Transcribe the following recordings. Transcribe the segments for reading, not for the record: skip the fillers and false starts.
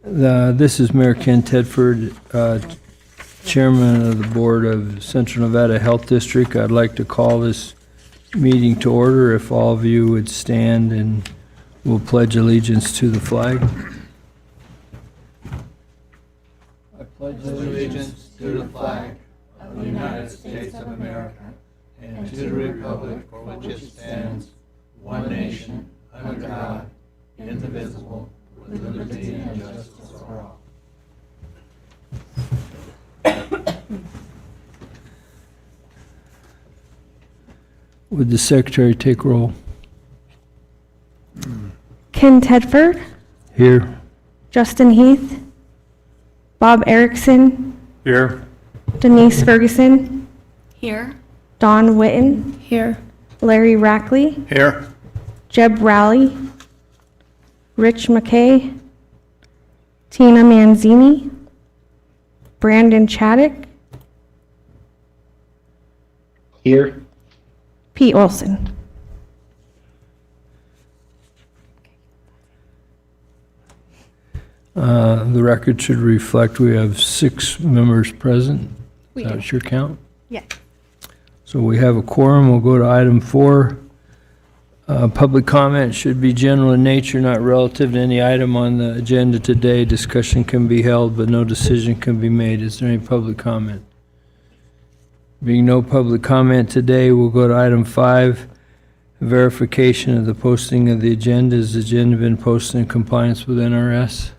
This is Mayor Ken Tedford, Chairman of the Board of Central Nevada Health District. I'd like to call this meeting to order. If all of you would stand and we'll pledge allegiance to the flag. I pledge allegiance to the flag of the United States of America and to the republic for which it stands, one nation, under God, indivisible, with liberty and justice for all. Would the Secretary take roll? Ken Tedford, Here. Justin Heath, Bob Erickson, Here. Denise Ferguson, Here. Don Witten, Here. Larry Rackley, Here. Jeb Rowley, Rich McKay, Tina Manzini, Brandon Chaddick, Here. Pete Olson. The record should reflect we have 6 members present. We Is do. that your count? Yes. So we have a quorum. We'll go to item 4. Public comment should be general in nature, not relative to any item on the agenda today. Discussion can be held, but no decision can be made. Is there any public comment? Being no public comment today, we'll go to item 5, verification of the posting of the agenda. Has the agenda been posted in compliance with NRS?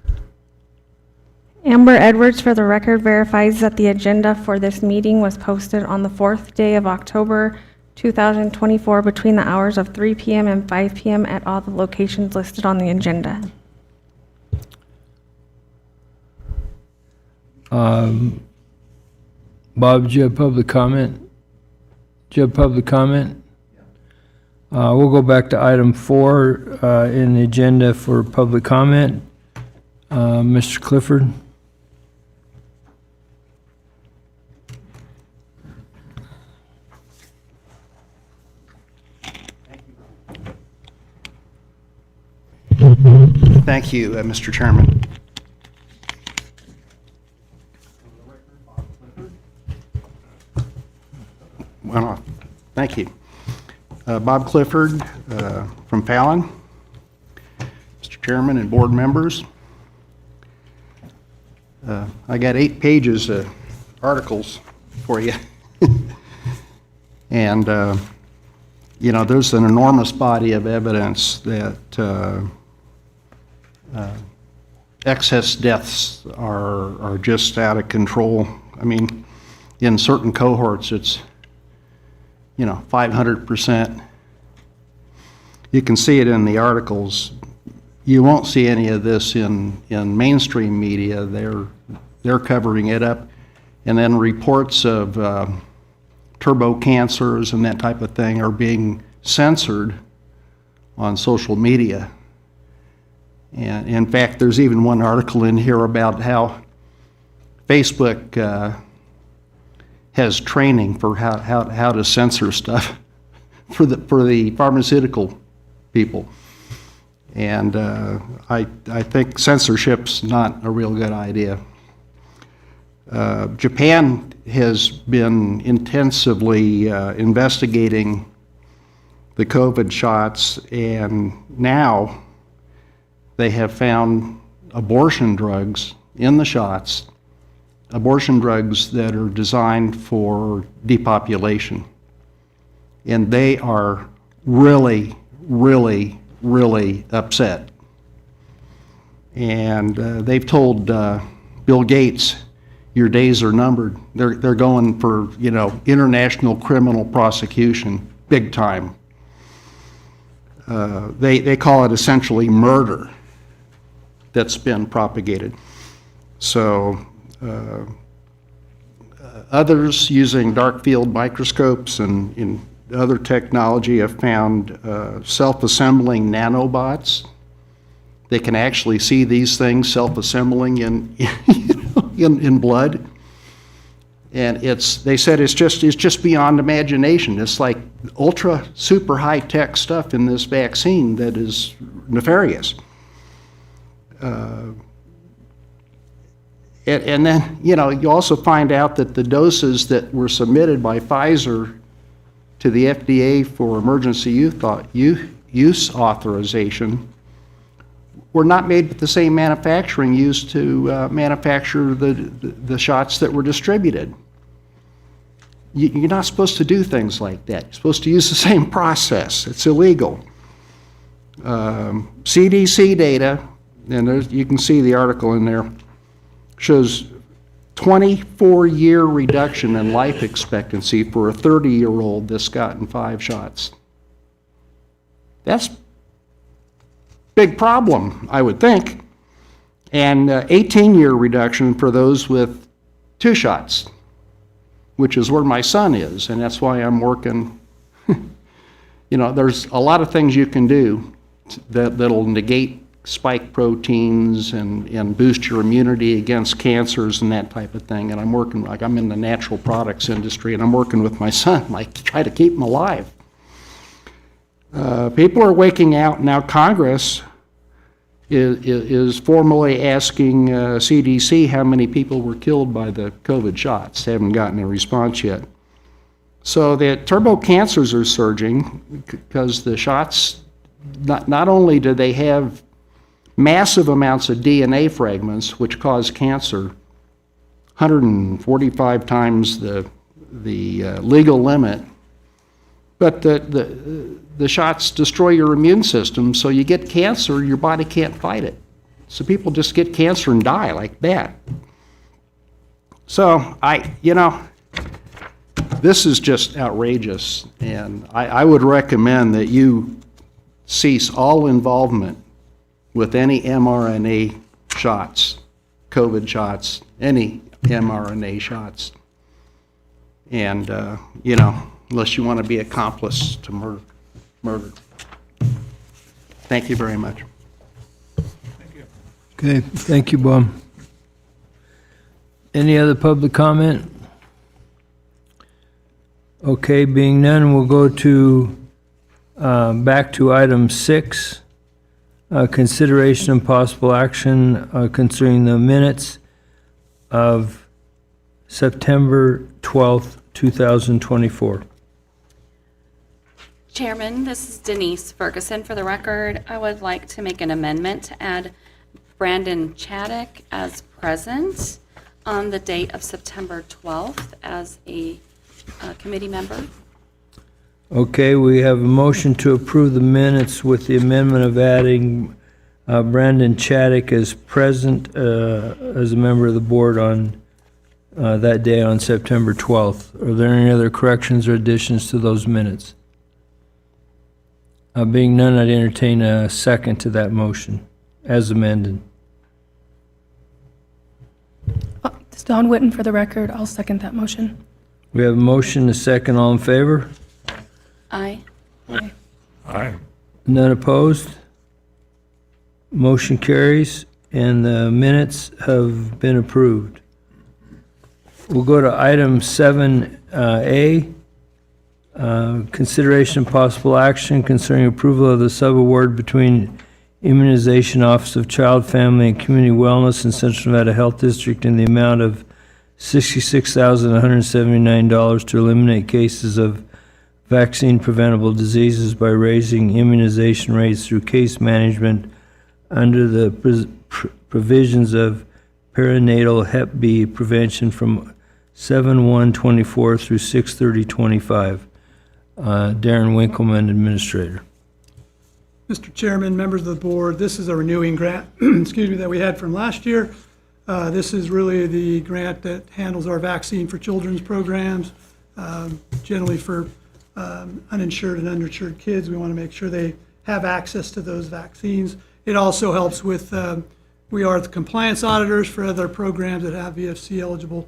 Amber Edwards, for the record, verifies that the agenda for this meeting was posted on the 4th day of October 2024 between the hours of 3 p.m. and 5 p.m. at all the locations listed on the agenda. Bob, do you have public comment? Do you have public comment? We'll go back to item 4 in the agenda for public comment. Mr. Clifford? Thank you, Mr. Chairman. Well, thank you. Bob Clifford from Fallon. Mr. Chairman and board members. I got 8 pages of articles for you. And, you know, there's an enormous body of evidence that excess deaths are just out of control. I mean, in certain cohorts, it's, you know, 500%. You can see it in the articles. You won't see any of this in mainstream media. They're covering it up. And then reports of turbo cancers and that type of thing are being censored on social media. And in fact, there's even one article in here about how Facebook has training for how to censor stuff for the pharmaceutical people. And I think censorship's not a real good idea. Japan has been intensively investigating the COVID shots, and now they have found abortion drugs in the shots, abortion drugs that are designed for depopulation. And they are really, really, really upset. And they've told Bill Gates, your days are numbered. They're going for, you know, international criminal prosecution, big time. They call it essentially murder that's been propagated. So others using dark field microscopes and in other technology have found self-assembling nanobots. They can actually see these things self-assembling in blood. And they said it's just beyond imagination. It's like ultra super high-tech stuff in this vaccine that is nefarious. And then, you know, you also find out that the doses that were submitted by Pfizer to the FDA for emergency use authorization were not made with the same manufacturing used to manufacture the shots that were distributed. You're not supposed to do things like that. You're supposed to use the same process. It's illegal. CDC data, and you can see the article in there, shows 24-year reduction in life expectancy for a 30-year-old that's gotten 5 shots. That's a big problem, I would think. And 18-year reduction for those with 2 shots, which is where my son is, and that's why I'm working. You know, there's a lot of things you can do that'll negate spike proteins and boost your immunity against cancers and that type of thing. And I'm working, like I'm in the natural products industry, and I'm working with my son, like to try to keep him alive. People are waking out now. Congress is formally asking CDC how many people were killed by the COVID shots. They haven't gotten a response yet. So the turbo cancers are surging because the shots, not only do they have massive amounts of DNA fragments, which cause cancer, 145 times the legal limit, but the shots destroy your immune system, so you get cancer, your body can't fight it. So people just get cancer and die like that. So this is just outrageous, and I would recommend that you cease all involvement with any mRNA shots, COVID shots, any mRNA shots, and unless you want to be accomplice to murder. Thank you very much. Okay, thank you, Bob. Any other public comment? Okay, being none, we'll go to, back to item 6, consideration and possible action concerning the minutes of September 12th, 2024. Chairman, this is Denise Ferguson. For the record, I would like to make an amendment to add Brandon Chaddick as present on the date of September 12th as a committee member. Okay, we have a motion to approve the minutes with the amendment of adding Brandon Chaddick as present as a member of the board on that day on September 12th. Are there any other corrections or additions to those minutes? Being none, I'd entertain a second to that motion as amended. This is Dawn Witten for the record. I'll second that motion. We have a motion, a second, all in favor? Aye. None opposed? Motion carries, and the minutes have been approved. We'll go to item 7A, consideration and possible action concerning approval of the subaward between Immunization Office of Child, Family, and Community Wellness in Central Nevada Health District in the amount of $66,179 to eliminate cases of vaccine-preventable diseases by raising immunization rates through case management under the provisions of perinatal Hep B prevention from 7/1/24 through 6/30/25. Darren Winkleman, Administrator. Mr. Chairman, members of the board, this is a renewing grant, excuse me, that we had from last year. This is really the grant that handles our vaccine for children's programs, generally for uninsured and underinsured kids. We want to make sure they have access to those vaccines. It also helps with, we are the compliance auditors for other programs that have VFC eligible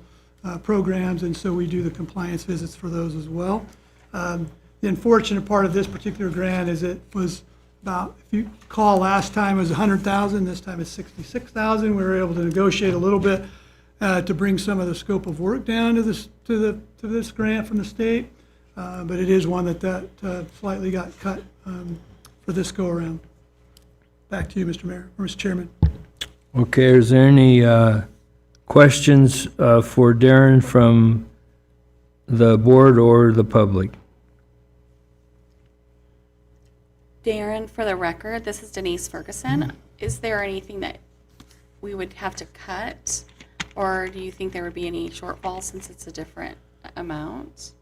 programs, and so we do the compliance visits for those as well. The unfortunate part of this particular grant is it was about, if you recall, last time it was $100,000, this time it's $66,000. We were able to negotiate a little bit to bring some of the scope of work down to this grant from the state, but it is one that slightly got cut for this go around. Back to you, Mr. Mayor, or Mr. Chairman. Okay, is there any Questions for Darren from the board or the public? Darren, for the record, this is Denise Ferguson. Is there anything that we would have to cut? Or do you think there would be any shortfall since it's a different amount?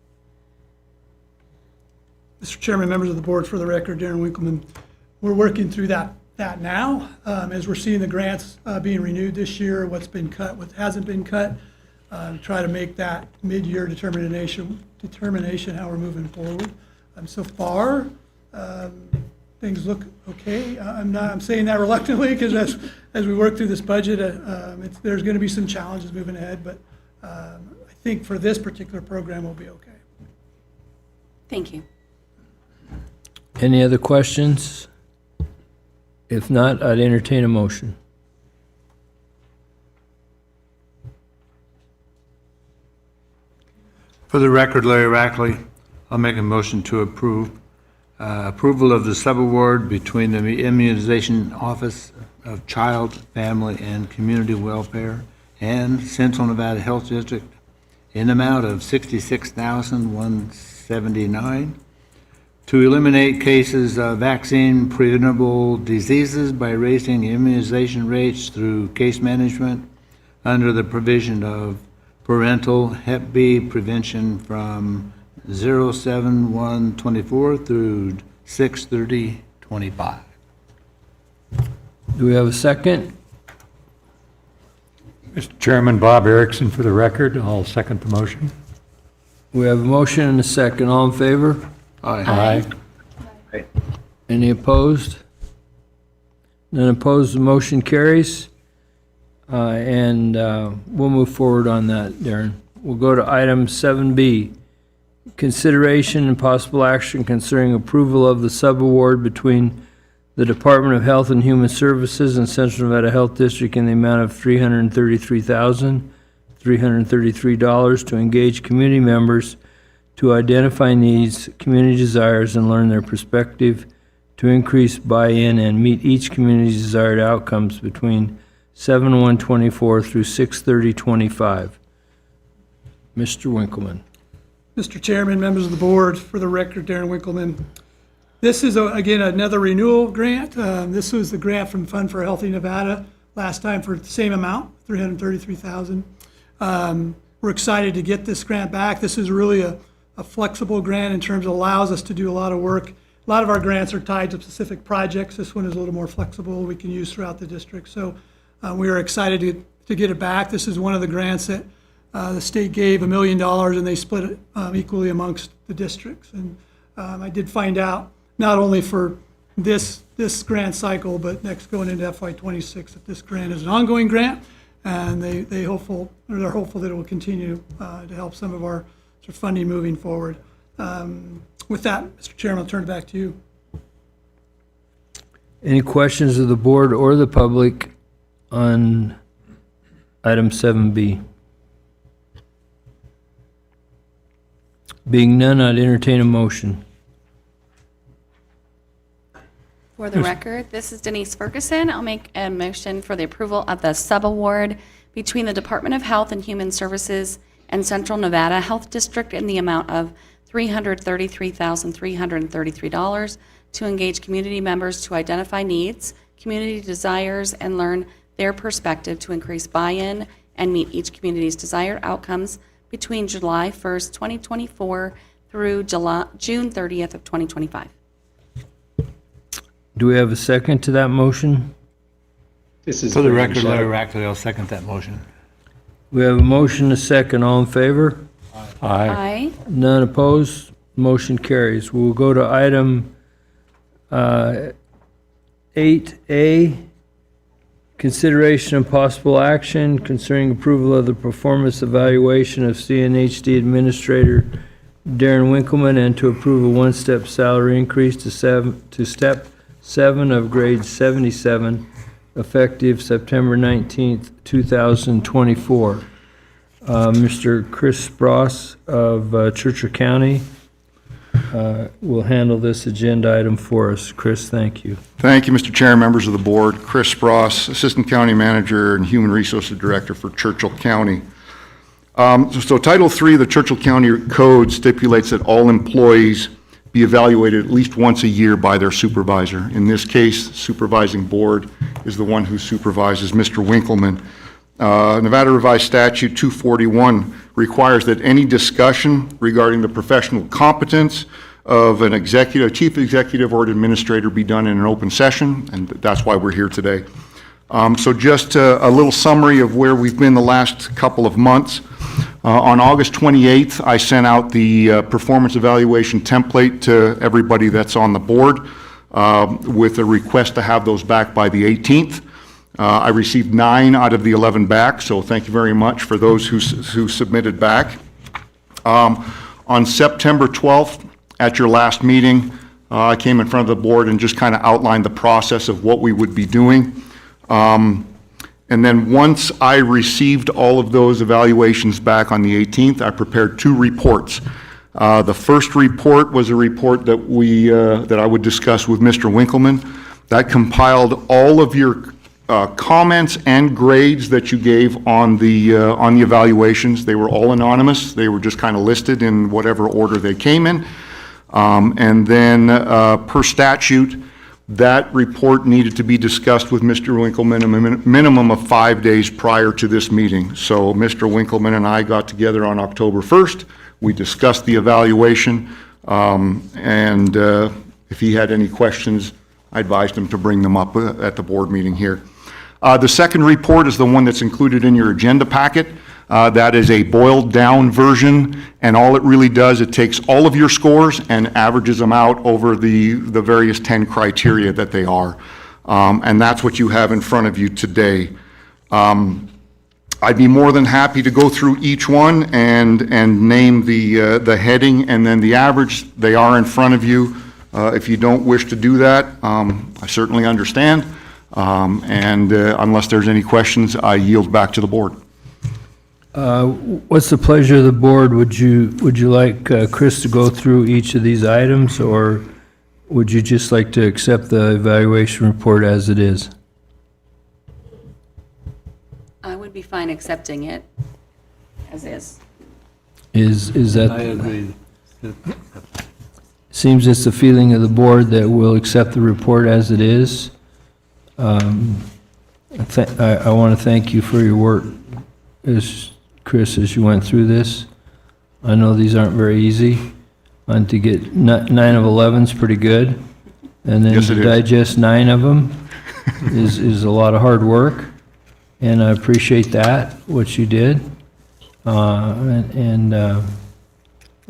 Mr. Chairman, members of the board, for the record, Darren Winkleman, we're working through that now. As we're seeing the grants being renewed this year, what's been cut, what hasn't been cut, try to make that mid-year determination how we're moving forward. So far, things look okay. I'm saying that reluctantly because as we work through this budget, there's going to be some challenges moving ahead, but I think for this particular program, we'll be okay. Thank you. Any other questions? If not, I'd entertain a motion. For the record, Larry Rackley, I'll make a motion to approve approval of the subaward between the Immunization Office of Child, Family, and Community Welfare and Central Nevada Health District in amount of $66,179 to eliminate cases of vaccine preventable diseases by raising immunization rates through case management under the provision of parental Hep B prevention from 0/7/1/24 through 6/30/25. Do we have a second? Mr. Chairman, Bob Erickson for the record. I'll second the motion. We have a motion and a second. All in favor? Aye. Any opposed? None opposed, the motion carries. And we'll move forward on that, Darren. We'll go to item 7B. Consideration and possible action concerning approval of the subaward between the Department of Health and Human Services and Central Nevada Health District in the amount of $333,333 to engage community members to identify needs, community desires, and learn their perspective, to increase buy-in and meet each community's desired outcomes between 7/1/24 through 6/30/25. Mr. Winkleman. Mr. Chairman, members of the board, for the record, Darren Winkleman. This is, again, another renewal grant. This was the grant from Fund for a Healthy Nevada, last time for the same amount, $333,000. We're excited to get this grant back. This is really a flexible grant in terms of allows us to do a lot of work. A lot of our grants are tied to specific projects. This one is a little more flexible, we can use throughout the district. So we are excited to get it back. This is one of the grants that the state gave $1 million and they split it equally amongst the districts. And I did find out, not only for this grant cycle, but next going into FY26, that this grant is an ongoing grant, and they're hopeful that it will continue to help some of our sort of funding moving forward. With that, Mr. Chairman, I'll turn it back to you. Any questions of the board or the public on item 7B? Being none, I'd entertain a motion. For the record, this is Denise Ferguson. I'll make a motion for the approval of the subaward between the Department of Health and Human Services and Central Nevada Health District in the amount of $333,333 to engage community members to identify needs, community desires, and learn their perspective to increase buy-in and meet each community's desired outcomes between July 1st, 2024 through June 30th of 2025. Do we have a second to that motion? For the record, Larry Rackley, I'll second that motion. We have a motion, a second. All in favor? Aye. None opposed, motion carries. We'll go to item 8A, consideration and possible action concerning approval of the performance evaluation of CNHD Administrator Darren Winkleman and to approve a one-step salary increase to step 7 of grade 77, effective September 19th, 2024. Mr. Chris Spross of Churchill County will handle this agenda item for us. Chris, thank you. Thank you, Mr. Chair, members of the board. Chris Spross, Assistant County Manager and Human Resources Director for Churchill County. So Title III of the Churchill County Code stipulates that all employees be evaluated at least once a year by their supervisor. In this case, the supervising board is the one who supervises Mr. Winkleman. Nevada Revised Statute 241 requires that any discussion regarding the professional competence of an executive, chief executive, or an administrator be done in an open session, and that's why we're here today. So just a little summary of where we've been the last couple of months. On August 28th, I sent out the performance evaluation template to everybody that's on the board with a request to have those back by the 18th. I received 9 out of the 11 back, so thank you very much for those who submitted back. On September 12th, at your last meeting, I came in front of the board and just kind of outlined the process of what we would be doing. And then once I received all of those evaluations back on the 18th, I prepared 2 reports. The first report was a report that I would discuss with Mr. Winkleman. That compiled all of your comments and grades that you gave on the evaluations. They were all anonymous. They were just kind of listed in whatever order they came in. And then per statute, that report needed to be discussed with Mr. Winkleman a minimum of 5 days prior to this meeting. So Mr. Winkleman and I got together on October 1st. We discussed the evaluation, and if he had any questions, I advised him to bring them up at the board meeting here. The second report is the one that's included in your agenda packet. That is a boiled down version, and all it really does, it takes all of your scores and averages them out over the various 10 criteria that they are. And that's what you have in front of you today. I'd be more than happy to go through each one and name the heading and then the average. They are in front of you. If you don't wish to do that, I certainly understand. And unless there's any questions, I yield back to the board. What's the pleasure of the board? Would you like Chris to go through each of these items, or would you just like to accept the evaluation report as it is? I would be fine accepting it as is. Is that? I agree. Seems it's the feeling of the board that we'll accept the report as it is. I want to thank you for your work, Chris, as you went through this. I know these aren't very easy, and to get 9 of 11 is pretty good, and then Yes, it to is. digest 9 of them is a lot of hard work, and I appreciate that, what you did. And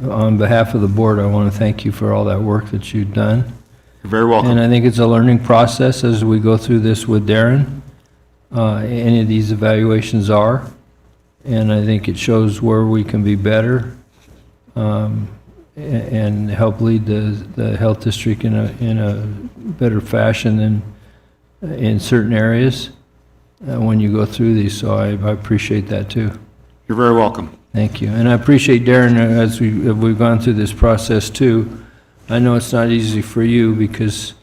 on behalf of the board, I want to thank you for all that work that you've done. You're very welcome. And I think it's a learning process as we go through this with Darren. Any of these evaluations are, and I think it shows where we can be better and help lead the health district in a better fashion than in certain areas when you go through these. So I appreciate that too. You're very welcome. Thank you. And I appreciate Darren, as we've gone through this process too. I know it's not easy for you because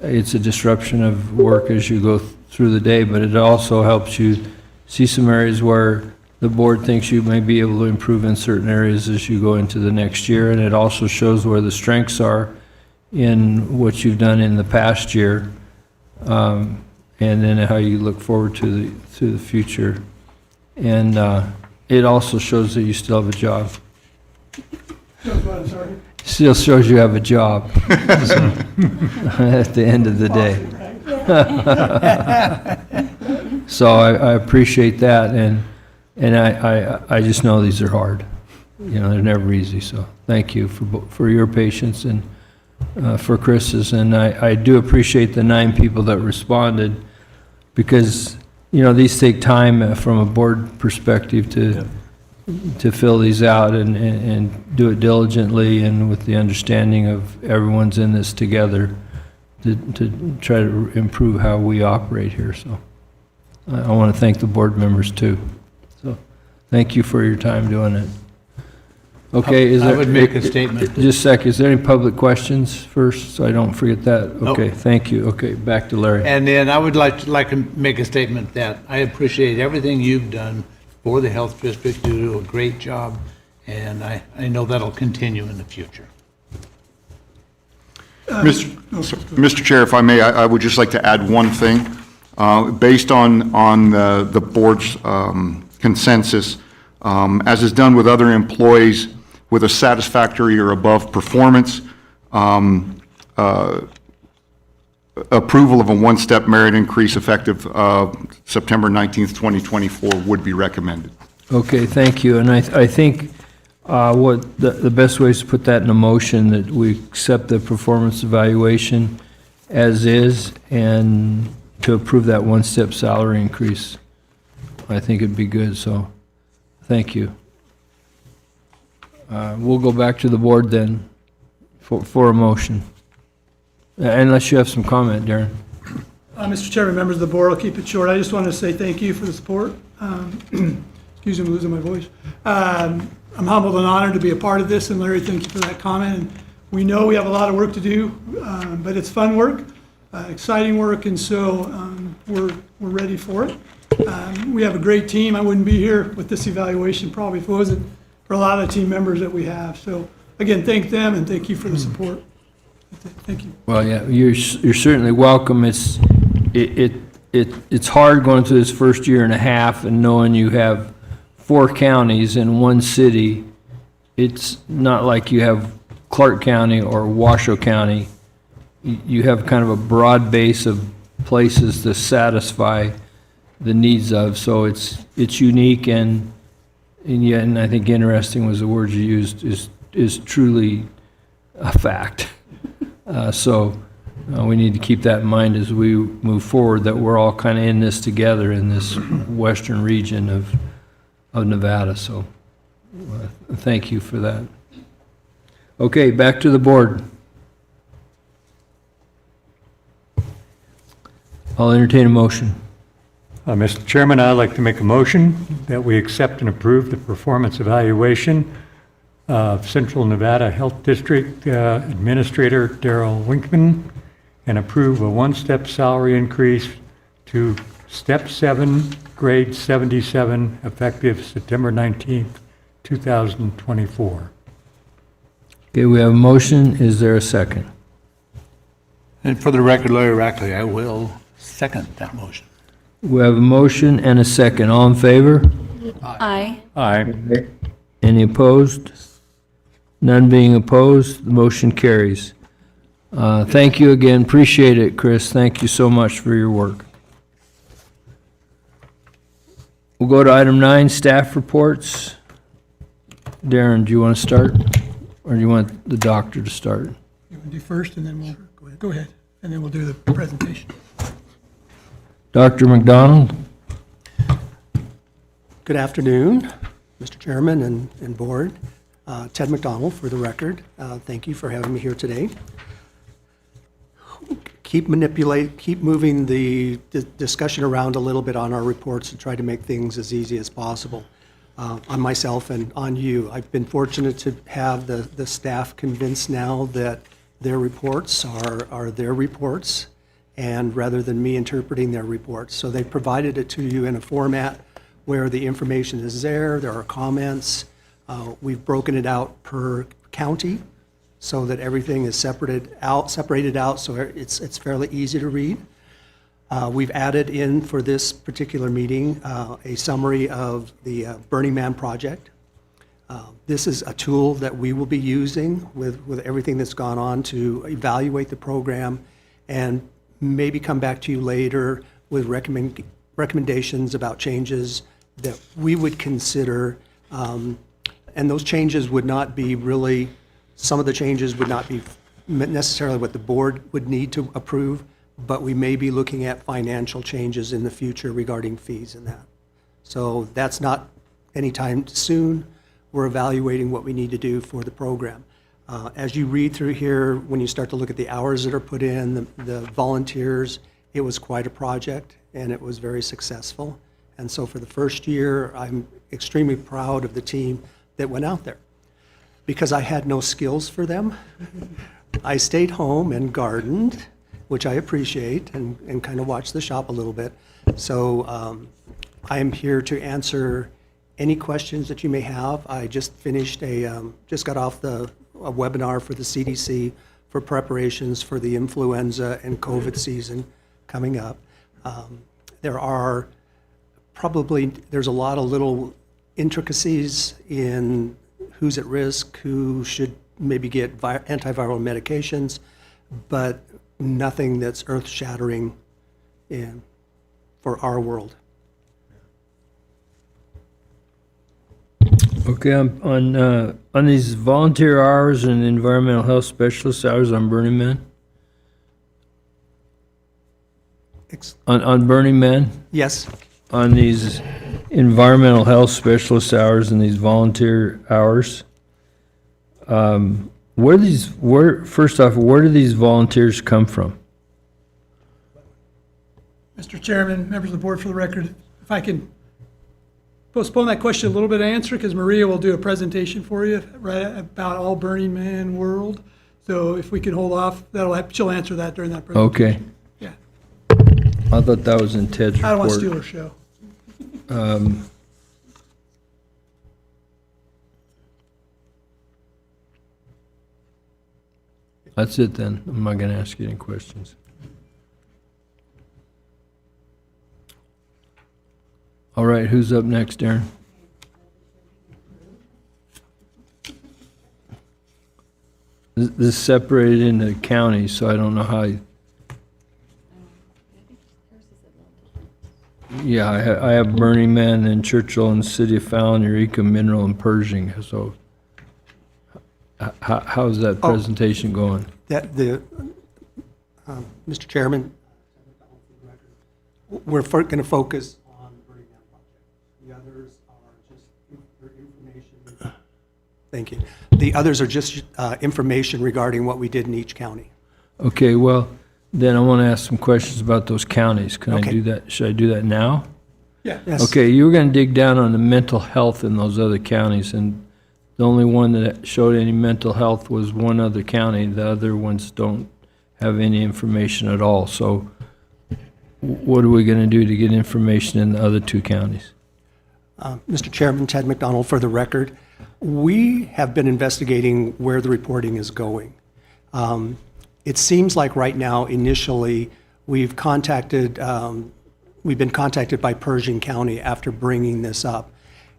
it's a disruption of work as you go through the day, but it also helps you see some areas where the board thinks you may be able to improve in certain areas as you go into the next year. And it also shows where the strengths are in what you've done in the past year, and then how you look forward to the future. And it also shows that you still have a job. Still shows you have a job so, at the end of the day. So I appreciate that, and I just know these are hard. You know, they're never easy, so thank you for your patience and for Chris's. And I do appreciate the 9 people that responded, because, you know, these take time from a board perspective to fill these out and do it diligently and with the understanding of everyone's in this together to try to improve how we operate here. So I want to thank the board members too. So thank you for your time doing it. Okay, is I there? would make a statement. Just a sec, is there any public questions first, so I don't forget that? Nope. Okay, thank you. Okay, back to Larry. And then I would like to make a statement that I appreciate everything you've done for the health district. You do a great job, and I know that'll continue in the future. Mr. Chair, if I may, I would just like to add one thing. Based on the board's consensus, as is done with other employees with a satisfactory or above performance, approval of a one-step merit increase effective September 19th, 2024 would be recommended. Okay, thank you. And I think what the best way is to put that in a motion, that we accept the performance evaluation as is, and to approve that one-step salary increase. I think it'd be good, so thank you. We'll go back to the board then for a motion. Unless you have some comment, Darren. Mr. Chairman, members of the board, I'll keep it short. I just wanted to say thank you for the support. Excuse me, I'm losing my voice. I'm humbled and honored to be a part of this, and Larry, thank you for that comment. And we know we have a lot of work to do, but it's fun work, exciting work, and so we're ready for it. We have a great team. I wouldn't be here with this evaluation probably if it wasn't for a lot of the team members that we have. So again, thank them and thank you for the support. Thank you. Well, yeah, you're certainly welcome. It's hard going through this first year and a half and knowing you have 4 counties in one city. It's not like you have Clark County or Washoe County. You have kind of a broad base of places to satisfy the needs of, so it's unique, and yet, and I think interesting was the word you used, is truly a fact. So we need to keep that in mind as we move forward, that we're all kind of in this together in this western region of Nevada. So thank you for that. Okay, back to the board. I'll entertain a motion. Mr. Chairman, I'd like to make a motion that we accept and approve the performance evaluation of Central Nevada Health District Administrator Daryl Winkman, and approve a one-step salary increase to Step 7, Grade 77, effective September 19th, 2024. Okay, we have a motion. Is there a second? And for the record, Larry Rackley, I will second that motion. We have a motion and a second. All in favor? Aye. Aye. Any opposed? None being opposed, the motion carries. Thank you again. Appreciate it, Chris. Thank you so much for your work. We'll go to item 9, staff reports. Darren, do you want to start? Or do you want the doctor to start? You want to do first and then we'll, go ahead, and then we'll do the presentation. Dr. McDonald? Good afternoon, Mr. Chairman and board. Ted McDonald, for the record. Thank you for having me here today. Keep moving the discussion around a little bit on our reports and try to make things as easy as possible on myself and on you. I've been fortunate to have the staff convinced now that their reports are their reports, and rather than me interpreting their reports. So they provided it to you in a format where the information is there are comments. We've broken it out per county so that everything is separated out, so it's fairly easy to read. We've added in for this particular meeting a summary of the Burning Man project. This is a tool that we will be using with everything that's gone on to evaluate the program and maybe come back to you later with recommendations about changes that we would consider. And those changes would not be really, some of the changes would not be necessarily what the board would need to approve, but we may be looking at financial changes in the future regarding fees and that. So that's not anytime soon. We're evaluating what we need to do for the program. As you read through here, when you start to look at the hours that are put in, the volunteers, it was quite a project and it was very successful. And so for the first year, I'm extremely proud of the team that went out there. because I had no skills for them. I stayed home and gardened, which I appreciate, and kind of watched the shop a little bit. So I am here to answer any questions that you may have. I just finished just got off a webinar for the CDC for preparations for the influenza and COVID season coming up. There's a lot of little intricacies in who's at risk, who should maybe get antiviral medications, but nothing that's earth-shattering for our world. Okay, on these volunteer hours and environmental health specialist hours on Burning Man? On Burning Man? Yes, On these environmental health specialist hours and these volunteer hours, first off, where do these volunteers come from? Mr. Chairman, members of the board, for the record, if I can postpone that question a little bit to answer, because Maria will do a presentation for you right about all Burning Man world. So if we can hold off, she'll answer that during that presentation. Okay, Yeah, I thought that was in Ted's I don't want to report. steal her show. That's it then. I'm not going to ask you any questions. All right, who's up next, Darren? This is separated into counties, so I don't know how. Yeah, I have Burning Man, then Churchill and City of Fallon, Eureka, Mineral, and Pershing. So how's that presentation going? Mr. Chairman, we're going to focus on the Burning Man project. The others are just information. Thank you. The others are just information regarding what we did in each county. Okay, well, then I want to ask some questions about those counties. Can I Okay. do that? Should I do that now? Yeah. Yes. Okay, you were going to dig down on the mental health in those other counties, and the only one that showed any mental health was one other county. The other ones don't have any information at all. So what are we going to do to get information in the other two counties? Mr. Chairman, Ted McDonald, for the record, we have been investigating where the reporting is going. It seems like right now, initially, we've been contacted by Pershing County after bringing this up.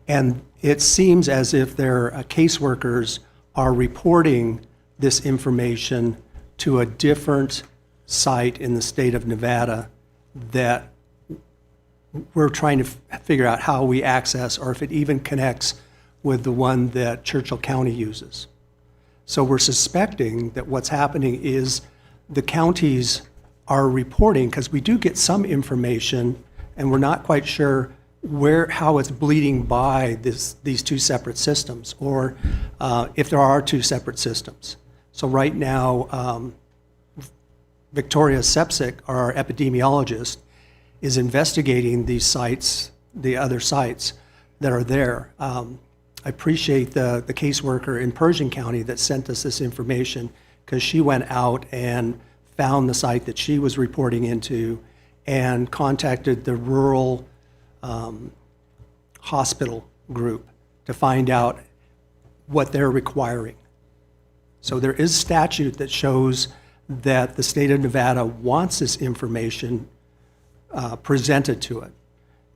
And it seems as if their caseworkers are reporting this information to a different site in the state of Nevada that we're trying to figure out how we access, or if it even connects with the one that Churchill County uses. So we're suspecting that what's happening is the counties are reporting, because we do get some information, and we're not quite sure how it's bleeding by these two separate systems, or if there are two separate systems. So right now, Victoria Sepsic, our epidemiologist, is investigating these sites, the other sites that are there. I appreciate the caseworker in Pershing County that sent us this information, because she went out and found the site that she was reporting into and contacted the rural hospital group to find out what they're requiring. So there is statute that shows that the state of Nevada wants this information presented to it.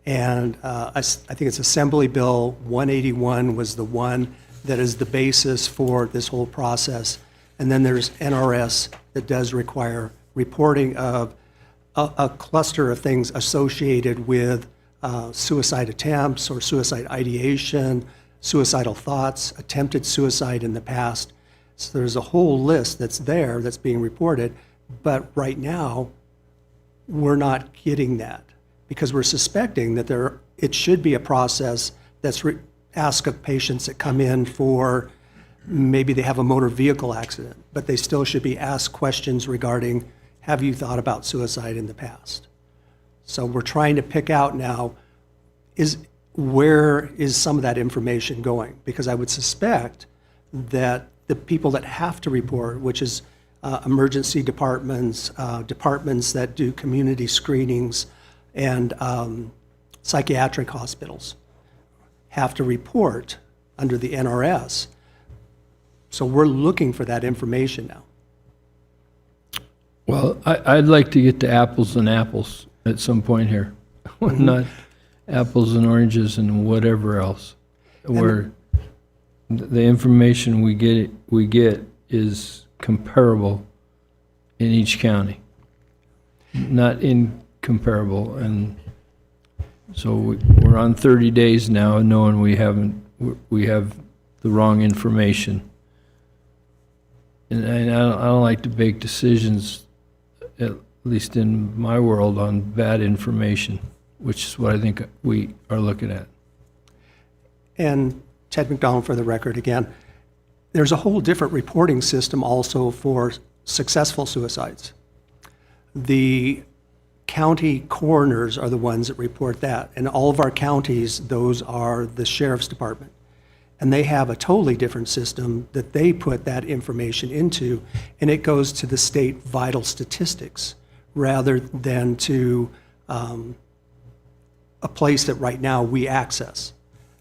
And I think it's Assembly Bill 181 was the one that is the basis for this whole process. And then there's NRS that does require reporting of a cluster of things associated with suicide attempts or suicide ideation, suicidal thoughts, attempted suicide in the past. So there's a whole list that's there that's being reported, but right now, we're not getting that, because we're suspecting that it should be a process that's asked of patients that come in for, maybe they have a motor vehicle accident, but they still should be asked questions regarding, have you thought about suicide in the past? So we're trying to pick out now, where is some of that information going? Because I would suspect that the people that have to report, which is emergency departments, departments that do community screenings, and psychiatric hospitals, have to report under the NRS. So we're looking for that information now. Well, I'd like to get to apples and apples at some point here, not apples and oranges and whatever else, where the information we get is comparable in each county, not incomparable. And so we're on 30 days now, knowing we have the wrong information. And I don't like to make decisions, at least in my world, on bad information, which is what I think we are looking at. And Ted McDonald, for the record again, there's a whole different reporting system also for successful suicides. The county coroners are the ones that report that. In all of our counties, those are the sheriff's department. And they have a totally different system that they put that information into, and it goes to the state vital statistics rather than to a place that right now we access.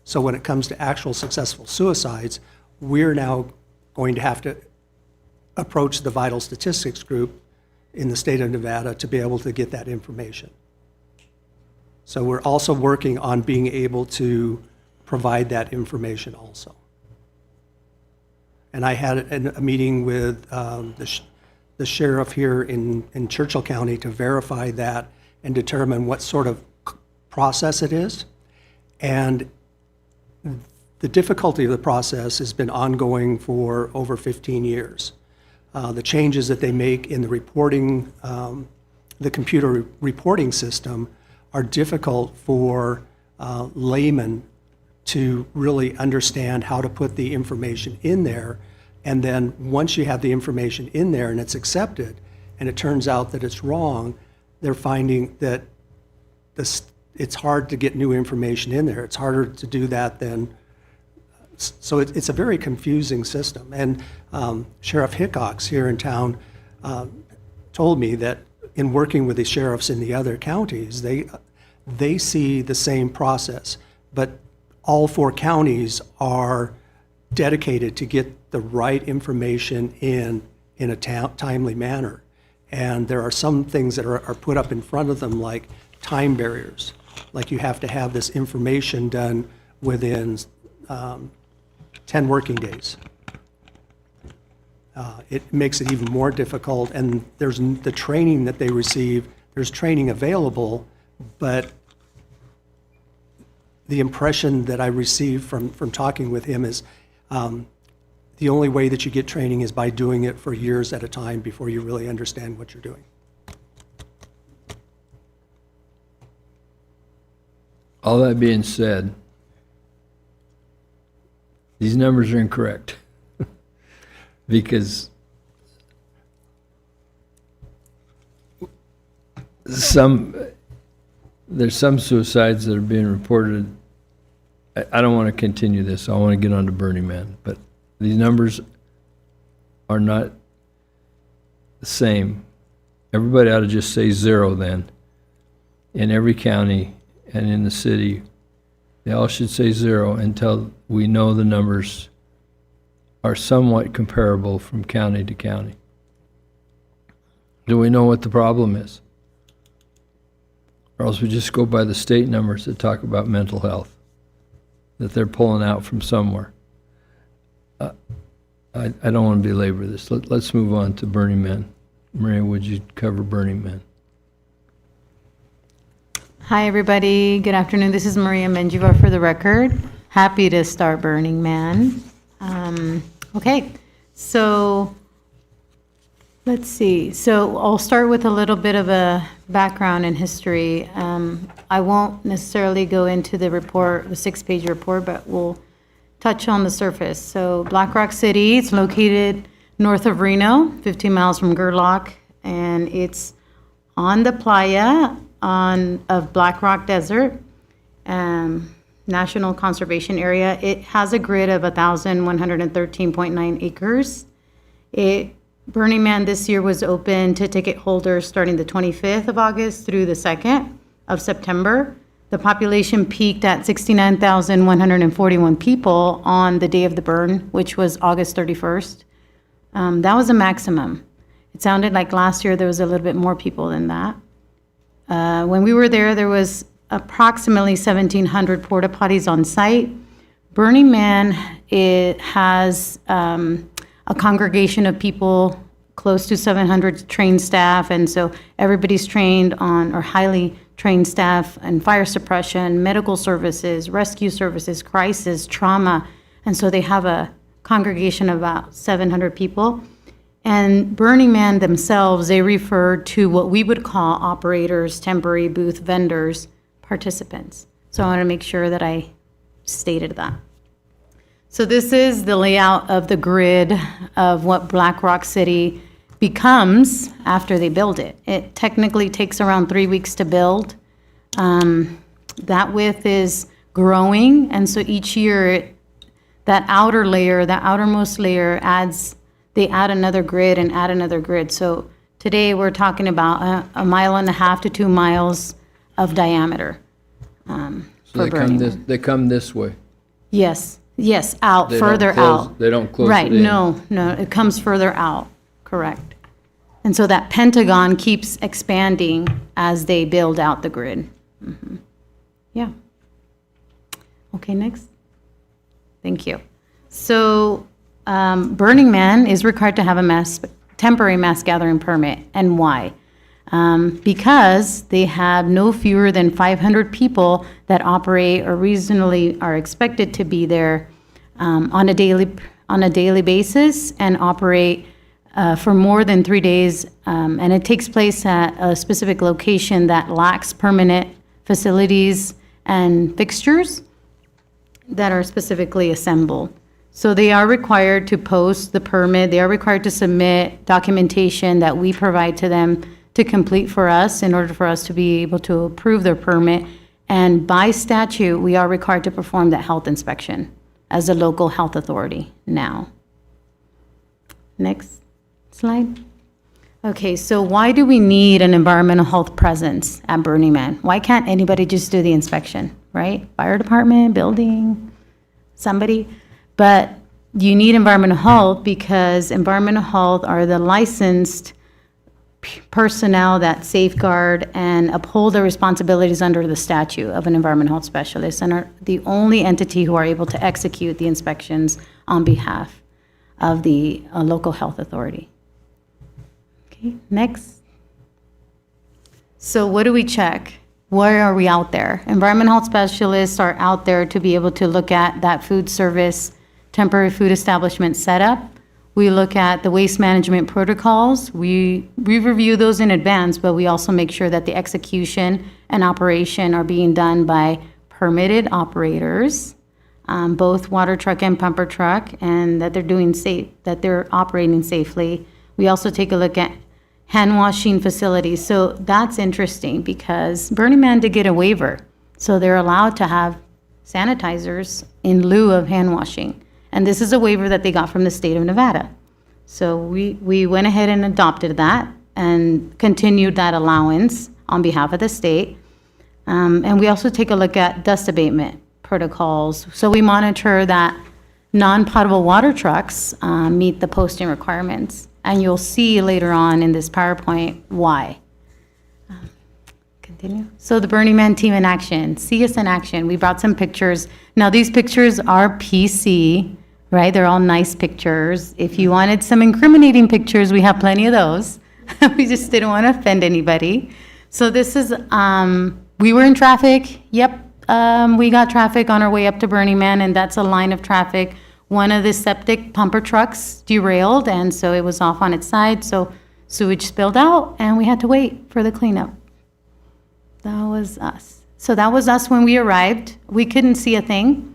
So when it comes to actual successful suicides, we're now going to have to approach the vital statistics group in the state of Nevada to be able to get that information. So we're also working on being able to provide that information also. And I had a meeting with the sheriff here in Churchill County to verify that and determine what sort of process it is. And the difficulty of the process has been ongoing for over 15 years. The changes that they make in the reporting, the computer reporting system, are difficult for laymen to really understand how to put the information in there. And then once you have the information in there and it's accepted, and it turns out that it's wrong, they're finding that it's hard to get new information in there. It's harder to do that than, so it's a very confusing system. And Sheriff Hickox here in town told me that in working with the sheriffs in the other counties, they see the same process, but all 4 counties are dedicated to get the right information in a timely manner. And there are some things that are put up in front of them, like time barriers. Like you have to have this information done within 10 working days. It makes it even more difficult, and there's the training that they receive, there's training available, but the impression that I received from talking with him is the only way that you get training is by doing it for years at a time before you really understand what you're doing. All that being said, these numbers are incorrect because there's some suicides that are being reported. I don't want to continue this. I want to get on to Burning Man, but these numbers are not the same. Everybody ought to just say 0 then. In every county and in the city, they all should say 0 until we know the numbers are somewhat comparable from county to county. Do we know what the problem is? Or else we just go by the state numbers that talk about mental health, that they're pulling out from somewhere. I don't want to belabor this. Let's move on to Burning Man. Maria, would you cover Burning Man? Hi, everybody. Good afternoon. This is Maria Menjivar for the record. Happy to start Burning Man. Okay, so let's see. So I'll start with a little bit of a background and history. I won't necessarily go into the report, the 6-page report, but we'll touch on the surface. So Black Rock City, it's located north of Reno, 15 miles from Gerlach, and it's on the playa of Black Rock Desert. National Conservation Area. It has a grid of 1,113.9 acres. Burning Man this year was open to ticket holders starting the 25th of August through the 2nd of September. The population peaked at 69,141 people on the day of the burn, which was August 31st. That was a maximum. It sounded like last year there was a little bit more people than that. When we were there, there was approximately 1,700 porta potties on site. Burning Man, it has a congregation of people, close to 700 trained staff, and so everybody's trained on, or highly trained staff in fire suppression, medical services, rescue services, crisis, trauma, and so they have a congregation of about 700 people. And Burning Man themselves, they refer to what we would call operators, temporary booth vendors, participants. So I want to make sure that I stated that. So this is the layout of the grid of what Black Rock City becomes after they build it. It technically takes around 3 weeks to build. That width is growing, and so each year, that outer layer, that outermost layer they add another grid and add another grid. So today, we're talking about a 1.5 miles to 2 miles of diameter So for Burning Man. they come this way. Yes, out, They don't further close- out. they don't close it Right, in. no, it comes further out, correct. And so that pentagon keeps expanding as they build out the grid. Mhm. Yeah. Okay, next. Thank you. So, Burning Man is required to have a temporary mass gathering permit, and why? Because they have no fewer than 500 people that operate or reasonably are expected to be there on a daily basis and operate for more than 3 days, and it takes place at a specific location that lacks permanent facilities and fixtures that are specifically assembled. So they are required to post the permit, they are required to submit documentation that we provide to them to complete for us in order for us to be able to approve their permit. And by statute, we are required to perform that health inspection as a local health authority now. Next slide. Okay, so why do we need an environmental health presence at Burning Man? Why can't anybody just do the inspection, right? Fire department, building, somebody? But you need environmental health because environmental health are the licensed personnel that safeguard and uphold the responsibilities under the statute of an environmental health specialist and are the only entity who are able to execute the inspections on behalf of the local health authority. Okay, next. So what do we check? Where are we out there? Environmental health specialists are out there to be able to look at that food service, temporary food establishment setup. We look at the waste management protocols. We review those in advance, but we also make sure that the execution and operation are being done by permitted operators, both water truck and pumper truck, and that they're operating safely. We also take a look at hand washing facilities. So that's interesting because Burning Man did get a waiver. So they're allowed to have sanitizers in lieu of hand washing. And this is a waiver that they got from the state of Nevada. So we went ahead and adopted that and continued that allowance on behalf of the state. And we also take a look at dust abatement protocols. So we monitor that non-potable water trucks meet the posting requirements. And you'll see later on in this PowerPoint why. Continue. So the Burning Man team in action, see us in action. We brought some pictures. Now these pictures are PC, right? They're all nice pictures. If you wanted some incriminating pictures, we have plenty of those. We just didn't want to offend anybody. So this is, we were in traffic. Yep, we got traffic on our way up to Burning Man, and that's a line of traffic. One of the septic pumper trucks derailed, and so it was off on its side, so sewage spilled out, and we had to wait for the cleanup. That was us. So that was us when we arrived. We couldn't see a thing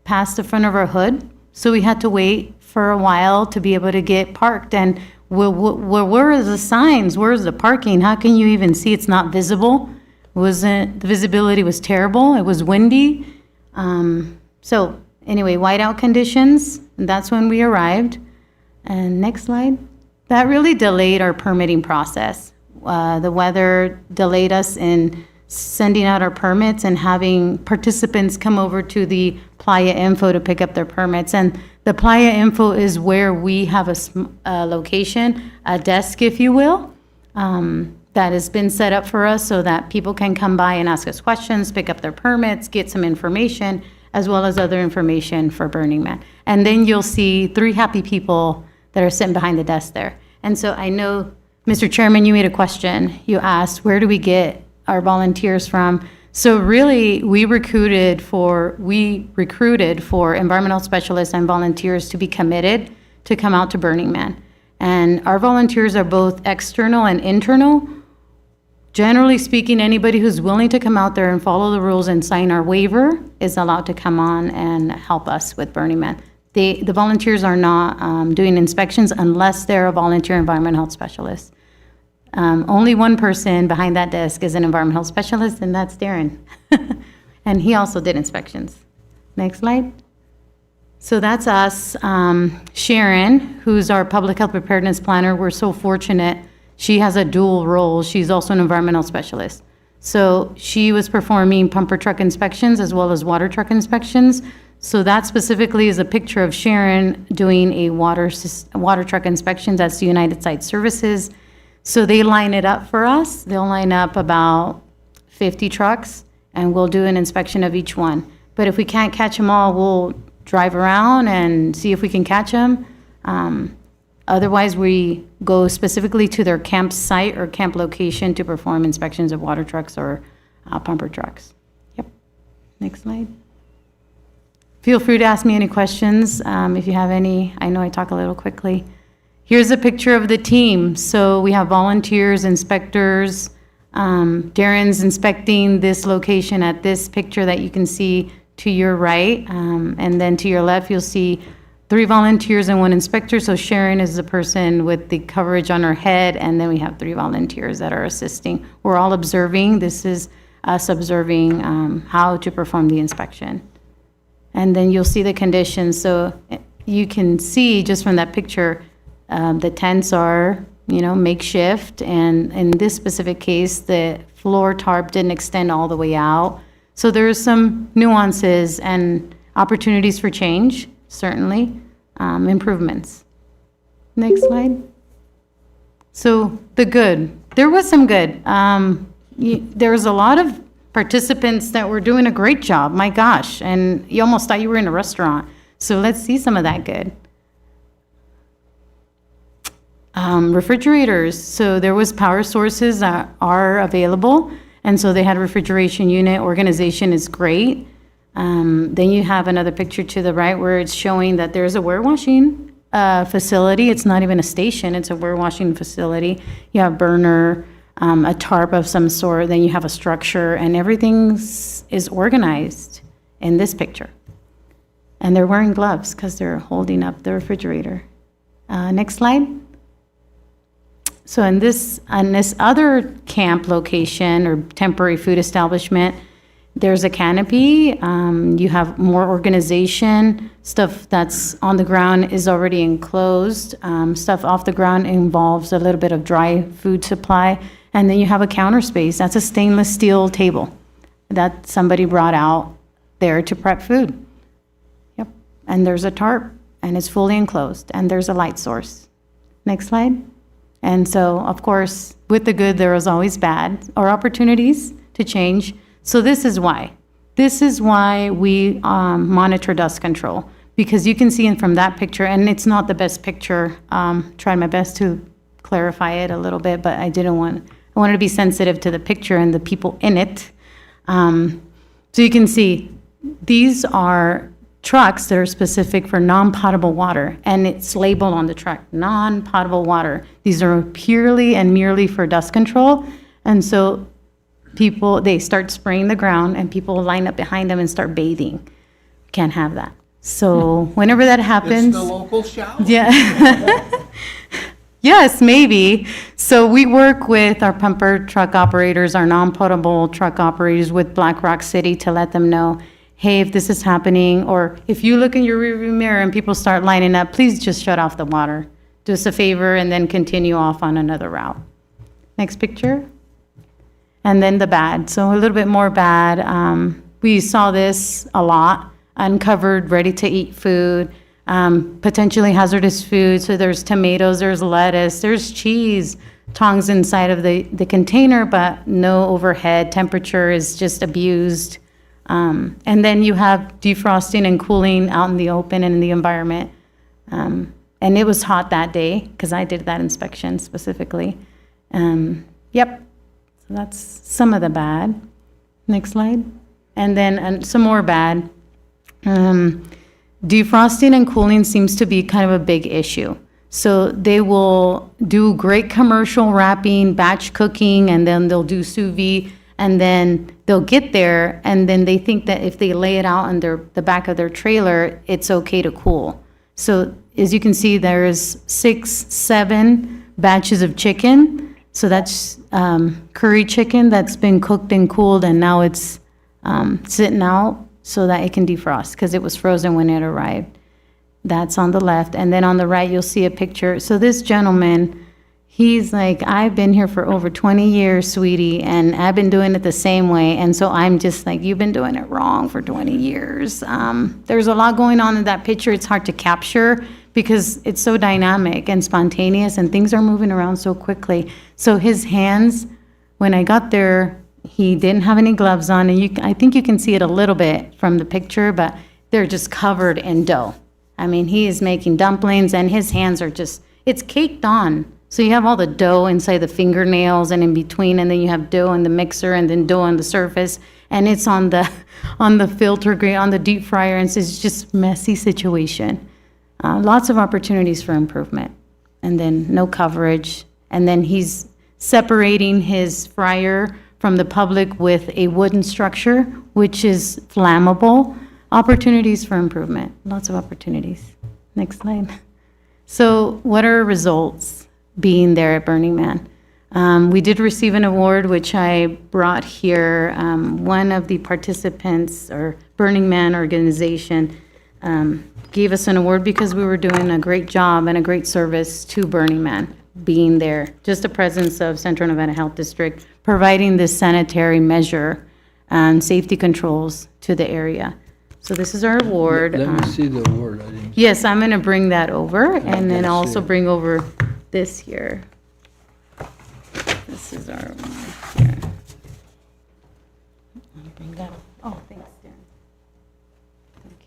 past the front of our hood, so we had to wait for a while to be able to get parked. And where are the signs? Where's the parking? How can you even see? It's not visible. The visibility was terrible. It was windy. So anyway, whiteout conditions, and that's when we arrived. And next slide. That really delayed our permitting process. The weather delayed us in sending out our permits and having participants come over to the Playa Info to pick up their permits. And the Playa Info is where we have a location, a desk, if you will, that has been set up for us so that people can come by and ask us questions, pick up their permits, get some information, as well as other information for Burning Man. And then you'll see 3 happy people that are sitting behind the desk there. And so I know, Mr. Chairman, you made a question. You asked, where do we get our volunteers from? So really, we recruited for environmental specialists and volunteers to be committed to come out to Burning Man. And our volunteers are both external and internal. Generally speaking, anybody who's willing to come out there and follow the rules and sign our waiver is allowed to come on and help us with Burning Man. The volunteers are not doing inspections unless they're a volunteer environmental health specialist. Only one person behind that desk is an environmental health specialist, and that's Darren. And he also did inspections. Next slide. So that's us. Sharon, who's our public health preparedness planner, we're so fortunate. She has a dual role. She's also an environmental specialist. So she was performing pumper truck inspections as well as water truck inspections. So that specifically is a picture of Sharon doing a water truck inspection. That's the United Site Services. So they line it up for us. They'll line up about 50 trucks, and we'll do an inspection of each one. But if we can't catch them all, we'll drive around and see if we can catch them. Otherwise, we go specifically to their campsite or camp location to perform inspections of water trucks or pumper trucks. Yep. Next slide. Feel free to ask me any questions if you have any. I know I talk a little quickly. Here's a picture of the team. So we have volunteers, inspectors. Darren's inspecting this location at this picture that you can see to your right. And then to your left, you'll see 3 volunteers and 1 inspector. So Sharon is the person with the coverage on her head, and then we have 3 volunteers that are assisting. We're all observing. This is us observing how to perform the inspection. And then you'll see the conditions. So you can see just from that picture, the tents are, makeshift. And in this specific case, the floor tarp didn't extend all the way out. So there's some nuances and opportunities for change, certainly, improvements. Next slide. So the good. There was some good. There was a lot of participants that were doing a great job, my gosh, and you almost thought you were in a restaurant. So let's see some of that good. Refrigerators. So there was power sources that are available, and so they had a refrigeration unit. Organization is great. Then you have another picture to the right where it's showing that there's a warewashing facility. It's not even a station, it's a warewashing facility. You have burner, a tarp of some sort, then you have a structure, and everything is organized in this picture. And they're wearing gloves because they're holding up the refrigerator. Next slide. So in this other camp location or temporary food establishment, there's a canopy. You have more organization. Stuff that's on the ground is already enclosed. Stuff off the ground involves a little bit of dry food supply. And then you have a counter space. That's a stainless steel table that somebody brought out there to prep food. Yep. And there's a tarp, and it's fully enclosed, and there's a light source. Next slide. And so, of course, with the good, there is always bad or opportunities to change. So this is why. This is why we monitor dust control, because you can see from that picture, and it's not the best picture. Tried my best to clarify it a little bit, but I wanted to be sensitive to the picture and the people in it. So you can see these are trucks that are specific for non-potable water, and it's labeled on the truck, non-potable water. These are purely and merely for dust control, and so they start spraying the ground, and people line up behind them and start bathing. Can't have that. So whenever that happens... It's the local shower. Yeah. Yes, maybe. So we work with our pumper truck operators, our non-potable truck operators with Black Rock City to let them know, hey, if this is happening, or if you look in your rearview mirror and people start lining up, please just shut off the water. Do us a favor and then continue off on another route. Next picture. And then the bad. So a little bit more bad. We saw this a lot. Uncovered, ready-to-eat food, potentially hazardous food. So there's tomatoes, there's lettuce, there's cheese, tongs inside of the container, but no overhead. Temperature is just abused. And then you have defrosting and cooling out in the open and in the environment. And it was hot that day because I did that inspection specifically. Yep, so that's some of the bad. Next slide. And then some more bad. Defrosting and cooling seems to be kind of a big issue. So they will do great commercial wrapping, batch cooking, and then they'll do sous vide, and then they'll get there, and then they think that if they lay it out on the back of their trailer, it's okay to cool. So as you can see, there's 6, 7 batches of chicken. So that's curry chicken that's been cooked and cooled, and now it's sitting out so that it can defrost because it was frozen when it arrived. That's on the left. And then on the right, you'll see a picture. So this gentleman, he's like, I've been here for over 20 years, sweetie, and I've been doing it the same way. And so I'm just like, you've been doing it wrong for 20 years. There's a lot going on in that picture. It's hard to capture because it's so dynamic and spontaneous and things are moving around so quickly. So his hands, when I got there, he didn't have any gloves on, and I think you can see it a little bit from the picture, but they're just covered in dough. I mean, he is making dumplings, and his hands are just, it's caked on. So you have all the dough inside the fingernails and in between, and then you have dough in the mixer, and then dough on the surface, and it's on the filter grate, on the deep fryer, and it's just messy situation. Lots of opportunities for improvement, and then no coverage, and then he's separating his fryer from the public with a wooden structure, which is flammable. Opportunities for improvement, lots of opportunities. Next slide. So what are results being there at Burning Man? We did receive an award, which I brought here. One of the participants, or Burning Man organization, gave us an award because we were doing a great job and a great service to Burning Man, being there. Just the presence of Central Nevada Health District, providing this sanitary measure and safety controls to the area. So this is our award. Let me see the award. I didn't. Yes, I'm going to bring that over, and then I'll also bring over this here. This is our one here. Let me bring that up. Oh, thanks, Darren. Thank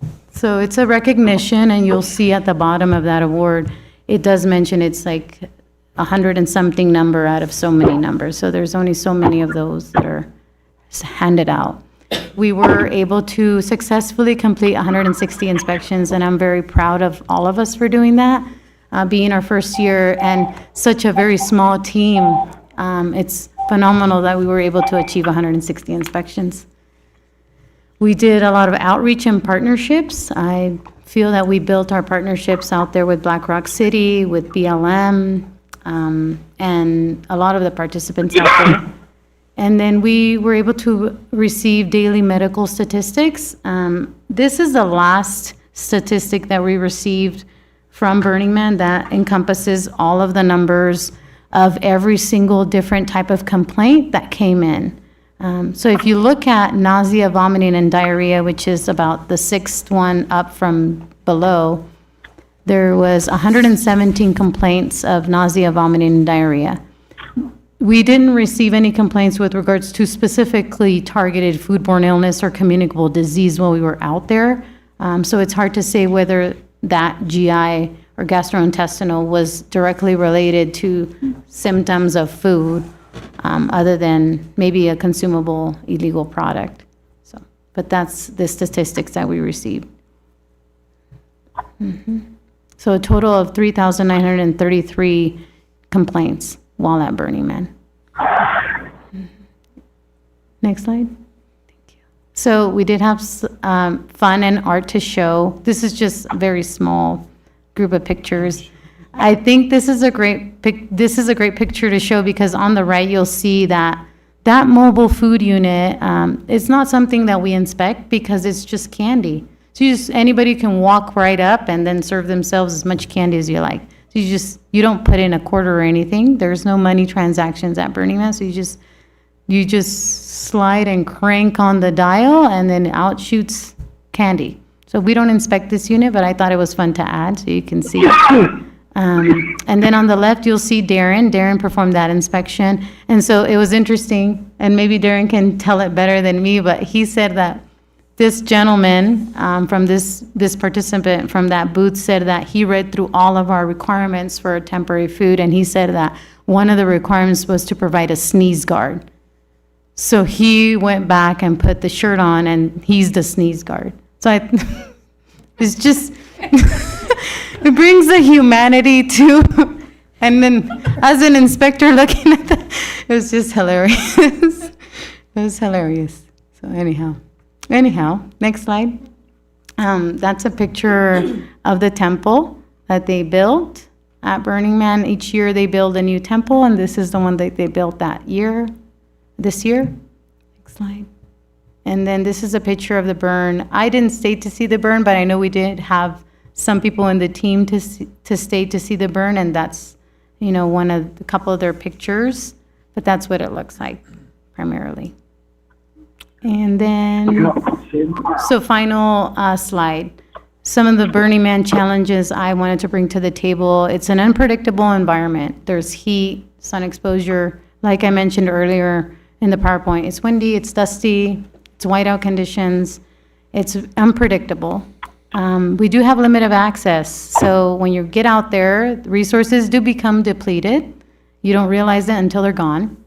you. So it's a recognition, and you'll see at the bottom of that award, it does mention it's like 100 and something number out of so many numbers. So there's only so many of those that are handed out. We were able to successfully complete 160 inspections, and I'm very proud of all of us for doing that. Being our first year and such a very small team, it's phenomenal that we were able to achieve 160 inspections. We did a lot of outreach and partnerships. I feel that we built our partnerships out there with Black Rock City, with BLM, and a lot of the participants out there. And then we were able to receive daily medical statistics. This is the last statistic that we received from Burning Man that encompasses all of the numbers of every single different type of complaint that came in. So if you look at nausea, vomiting, and diarrhea, which is about the 6th one up from below, there was 117 complaints of nausea, vomiting, and diarrhea. We didn't receive any complaints with regards to specifically targeted foodborne illness or communicable disease while we were out there. So it's hard to say whether that GI or gastrointestinal was directly related to symptoms of food, other than maybe a consumable illegal product. So, but that's the statistics that we received. So a total of 3,933 complaints while at Burning Man. Next slide. Thank you. So we did have fun and art to show. This is just a very small group of pictures. I think this is a great picture to show because on the right you'll see that that mobile food unit, it's not something that we inspect because it's just candy. So anybody can walk right up and then serve themselves as much candy as you like. So you don't put in a quarter or anything. There's no money transactions at Burning Man, so you just slide and crank on the dial and then out shoots candy. So we don't inspect this unit, but I thought it was fun to add so you can see. And then on the left, you'll see Darren. Darren performed that inspection. And so it was interesting, and maybe Darren can tell it better than me, but he said that this gentleman from this participant from that booth said that he read through all of our requirements for temporary food, and he said that one of the requirements was to provide a sneeze guard. So he went back and put the shirt on, and he's the sneeze guard. So it's just, it brings the humanity to, and then as an inspector looking at that, it was just hilarious. It was hilarious. So anyhow, next slide. That's a picture of the temple that they built at Burning Man. Each year they build a new temple, and this is the one that they built this year. Next slide. And then this is a picture of the burn. I didn't stay to see the burn, but I know we did have some people in the team to stay to see the burn, and that's, a couple of their pictures, but that's what it looks like primarily. And then, so final slide. Some of the Burning Man challenges I wanted to bring to the table. It's an unpredictable environment. There's heat, sun exposure. Like I mentioned earlier in the PowerPoint, it's windy, it's dusty, it's whiteout conditions. It's unpredictable. We do have limited access. So when you get out there, resources do become depleted. You don't realize that until they're gone.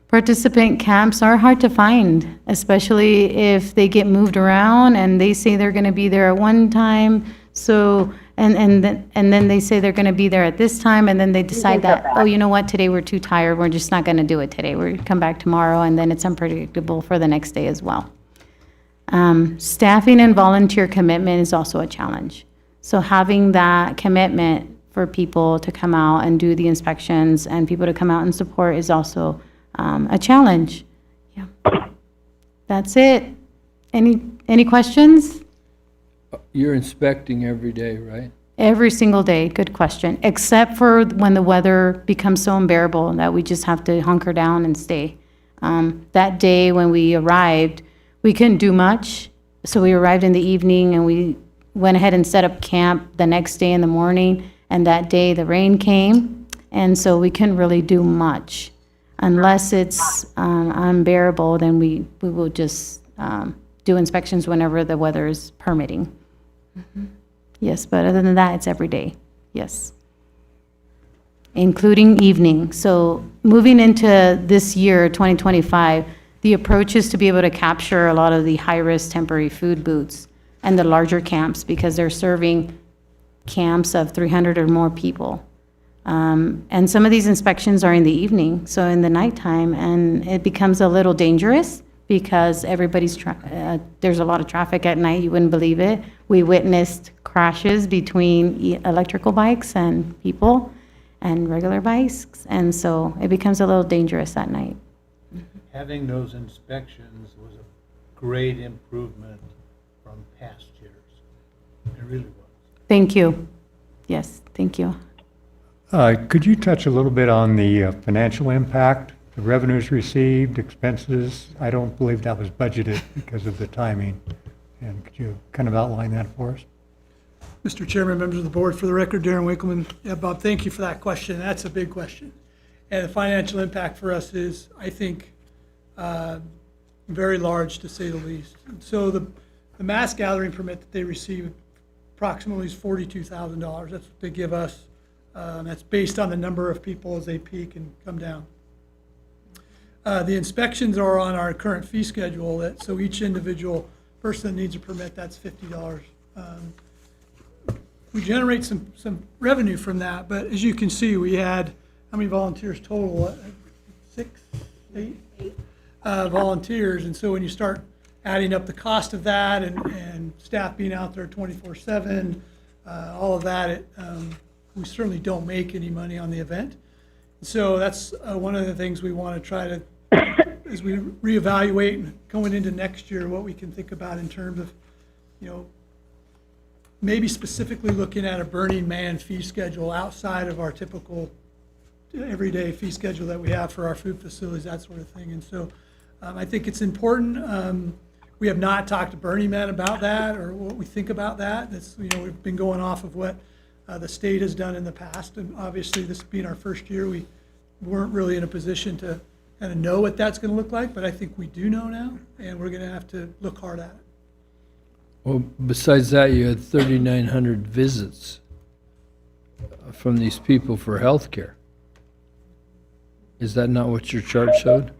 Participant camps are hard to find, especially if they get moved around and they say they're going to be there at one time. So, and then they say they're going to be there at this time, and then they decide that, oh, you know what, today we're too tired, we're just not going to do it today. We're going to come back tomorrow, and then it's unpredictable for the next day as well. Staffing and volunteer commitment is also a challenge. So having that commitment for people to come out and do the inspections and people to come out and support is also a challenge. Yeah. That's it. Any questions? You're inspecting every day, right? Every single day, good question, except for when the weather becomes so unbearable that we just have to hunker down and stay. That day when we arrived, we couldn't do much, so we arrived in the evening and we went ahead and set up camp the next day in the morning, and that day the rain came, and so we couldn't really do much. Unless it's unbearable, then we will just do inspections whenever the weather is permitting. Mm-hmm. Yes, but other than that, it's every day, yes. Including evening. So moving into this year, 2025, the approach is to be able to capture a lot of the high-risk temporary food booths and the larger camps, because they're serving camps of 300 or more people. And some of these inspections are in the evening, so in the nighttime, and it becomes a little dangerous because there's a lot of traffic at night. You wouldn't believe it. We witnessed crashes between electrical bikes and people and regular bikes, and so it becomes a little dangerous at night. Having those inspections was a great improvement from past years. It really was. Thank you. Yes, thank you. Could you touch a little bit on the financial impact, the revenues received, expenses? I don't believe that was budgeted because of the timing. And could you kind of outline that for us? Mr. Chairman, members of the board, for the record, Darren Winkleman. Yeah, Bob, thank you for that question. That's a big question. And the financial impact for us is, I think, very large, to say the least. So the mass gathering permit that they receive approximately is $42,000. That's what they give us. That's based on the number of people as they peak and come down. The inspections are on our current fee schedule, so each individual person that needs a permit, that's $50. We generate some revenue from that, but as you can see, we had, how many volunteers total? 6, 8 volunteers, and so when you start adding up the cost of that and staff being out there 24/7, all of that, we certainly don't make any money on the event. So that's one of the things we want to try to as we reevaluate going into next year, what we can think about in terms of, maybe specifically looking at a Burning Man fee schedule outside of our typical everyday fee schedule that we have for our food facilities, that sort of thing. And so I think it's important. We have not talked to Burning Man about that or what we think about that. That's, we've been going off of what the state has done in the past. And obviously, this being our first year, we weren't really in a position to kind of know what that's going to look like, but I think we do know now, and we're going to have to look hard at it. Well, besides that, you had 3,900 visits from these people for healthcare. Is that not what your chart showed?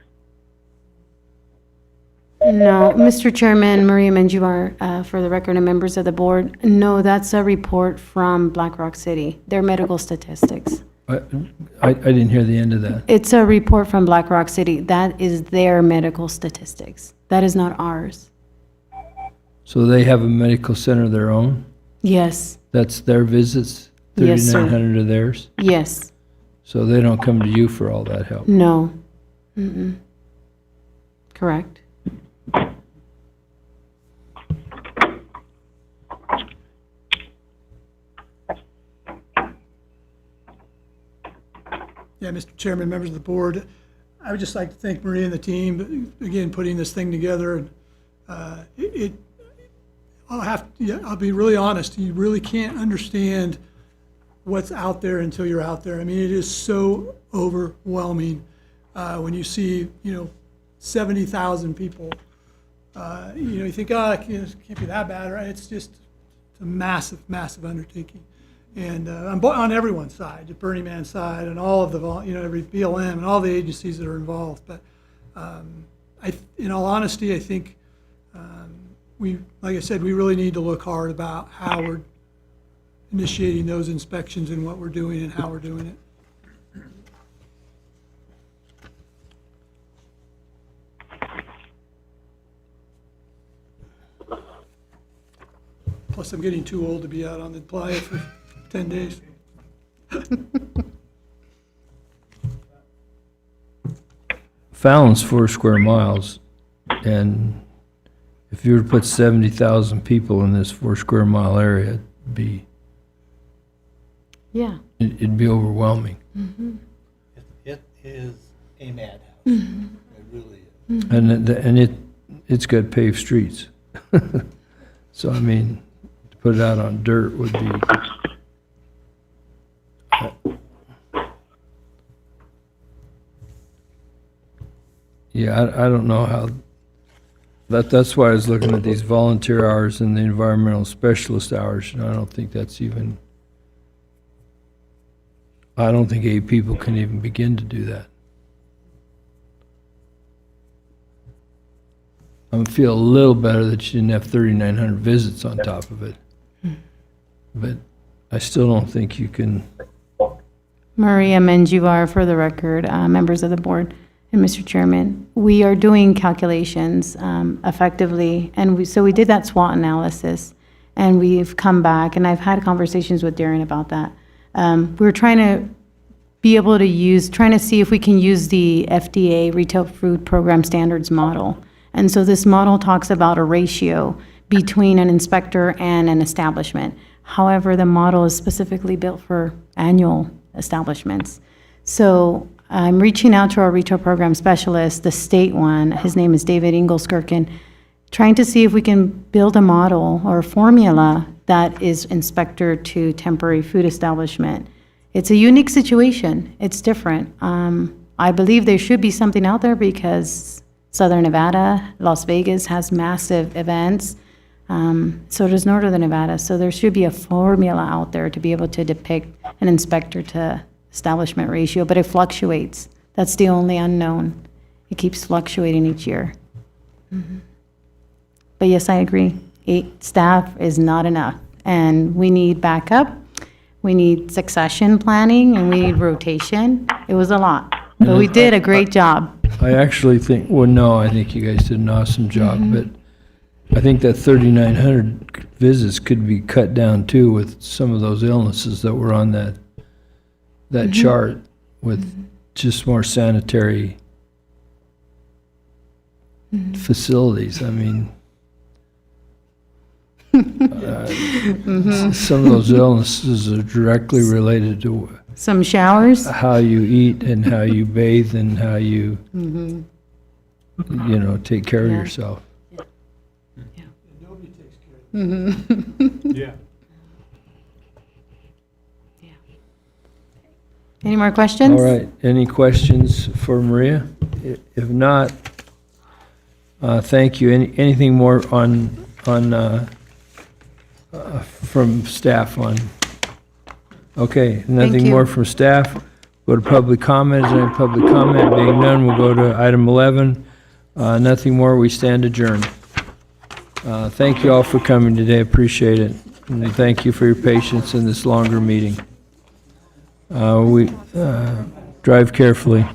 No, Mr. Chairman, Maria Menjivar, for the record and members of the board, no, that's a report from Black Rock City, their medical statistics. I didn't hear the end of that. It's a report from Black Rock City. That is their medical statistics. That is not ours. So they have a medical center of their own? Yes, That's their visits? Yes, sir. 3,900 of theirs? yes, So they don't come to you for all that help? no. Mm-mm. Correct. Yeah, Mr. Chairman, members of the board, I would just like to thank Maria and the team, again, putting this thing together. And I'll be really honest, you really can't understand what's out there until you're out there. I mean, it is so overwhelming when you see, 70,000 people. You think, oh, it can't be that bad, right? It's a massive, massive undertaking. And on everyone's side, the Burning Man side, and all of the, every BLM and all the agencies that are involved. But in all honesty, I think like I said, we really need to look hard about how we're initiating those inspections and what we're doing and how we're doing it. Plus, I'm getting too old to be out on the playa for 10 days. Fallon's 4 square miles, and if you were to put 70,000 people in this 4 square mile area, Yeah. it'd be overwhelming. It is a madhouse. It really is. And it's got paved streets. So, I mean, to put it out on dirt would be, yeah, I don't know how, that's why I was looking at these volunteer hours and the environmental specialist hours. I don't think that's even, I don't think 8 people can even begin to do that. I feel a little better that you didn't have 3,900 visits on top of it. But I still don't think you can, Maria Menjivar, for the record, members of the board, and Mr. Chairman, we are doing calculations effectively, and so we did that SWOT analysis, and we've come back, and I've had conversations with Darren about that. We're trying to be able to trying to see if we can use the FDA Retail Food Program Standards model. And so this model talks about a ratio between an inspector and an establishment. However, the model is specifically built for annual establishments. So I'm reaching out to our retail program specialist, the state one, his name is David Ingelskirchen, trying to see if we can build a model or a formula that is inspector to temporary food establishment. It's a unique situation. It's different. I believe there should be something out there because Southern Nevada, Las Vegas has massive events. So does Northern Nevada. So there should be a formula out there to be able to depict an inspector to establishment ratio, but it fluctuates. That's the only unknown. It keeps fluctuating each year. But yes, I agree. 8 staff is not enough, and we need backup. We need succession planning, and we need rotation. It was a lot, but we did a great job. I actually think, well, no, I think you guys did an awesome job, but I think that 3,900 visits could be cut down too with some of those illnesses that were on that chart with just more sanitary facilities. I mean, some of those illnesses are directly related to Some showers? how you eat and how you bathe and how you, take care of Yeah. yourself. Yeah. Any more questions? All right, any questions for Maria? If not, thank you. Anything more from staff on? Okay, nothing you. more from staff. Go to public comment. Is there any public comment? Being none, we'll go to item 11. Nothing more, we stand adjourned. Thank you all for coming today, appreciate it. And thank you for your patience in this longer meeting. We drive carefully.